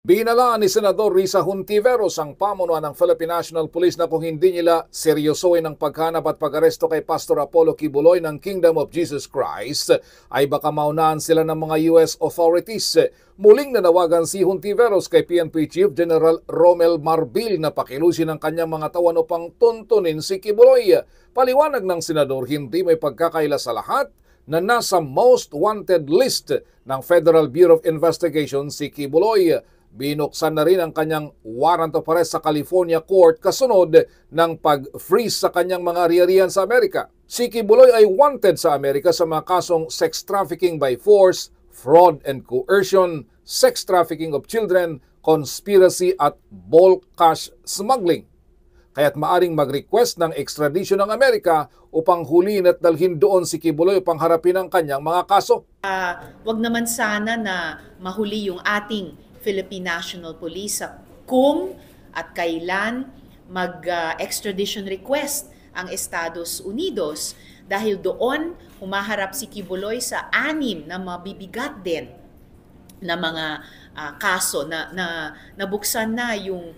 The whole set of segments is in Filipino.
Binalaan ni Senador Risa Hontiveros ang pamunuan ng Philippine National Police na kung hindi nila seryosoin ang paghanap at pag-aresto kay Pastor Apollo Kibuloy ng Kingdom of Jesus Christ, ay baka maunahan sila ng mga US authorities. Muling nanawagan si Hontiveros kay PNP Chief General Romel Marbil na pakilusin ang kanyang mga tawan upang tuntunin si Kibuloy. Paliwanag ng Senador, hindi may pagkakaila sa lahat na nasa most wanted list ng Federal Bureau of Investigation si Kibuloy. Binuksan na rin ang kanyang warrant of arrest sa California Court kasunod ng pag-freeze sa kanyang mga ari-arian sa Amerika. Si Kibuloy ay wanted sa Amerika sa mga kasong sex trafficking by force, fraud and coercion, sex trafficking of children, conspiracy at bulk cash smuggling. Kaya't maaring mag-request ng extradition ng Amerika upang huliin at dalhin doon si Kibuloy upang harapin ang kanyang mga kaso. Wag naman sana na mahuli yung ating Philippine National Police sa kung at kailan mag-extradition request ang Estados Unidos dahil doon humaharap si Kibuloy sa 6 na mabibigat din na mga kaso na nabuksan na yung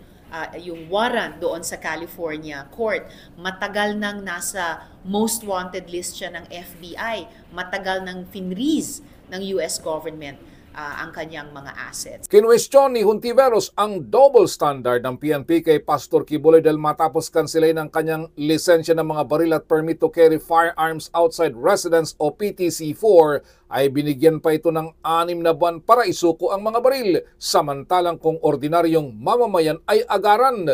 warrant doon sa California Court. Matagal nang nasa most wanted list siya ng FBI. Matagal nang finreeze ng US government ang kanyang mga assets. Kinwestiyon ni Hontiveros ang double standard ng PNP kay Pastor Kibuloy dahil matapos kansilahin ang kanyang lisensya ng mga baril at permit to carry firearms outside residence o PTC-4 ay binigyan pa ito ng 6 na buwan para isuko ang mga baril, samantalang kung ordinaryong mamamayan ay agaran.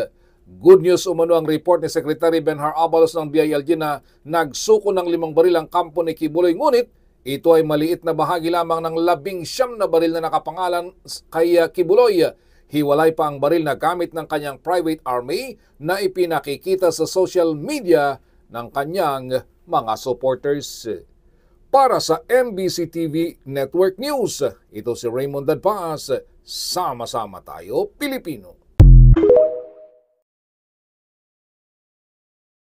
Good news umano ang report ni Secretary Benhar Abalos ng BILG na nagsuko ng 5 baril ang kampo ni Kibuloy, ngunit ito ay maliit na bahagi lamang ng 19 na baril na nakapangalan kay Kibuloy. Hiwalay pa ang baril na gamit ng kanyang private army na ipinakikita sa social media ng kanyang mga supporters. Para sa MBC TV Network News, ito si Raymond Dadpaz. Sama-sama tayo, Pilipino.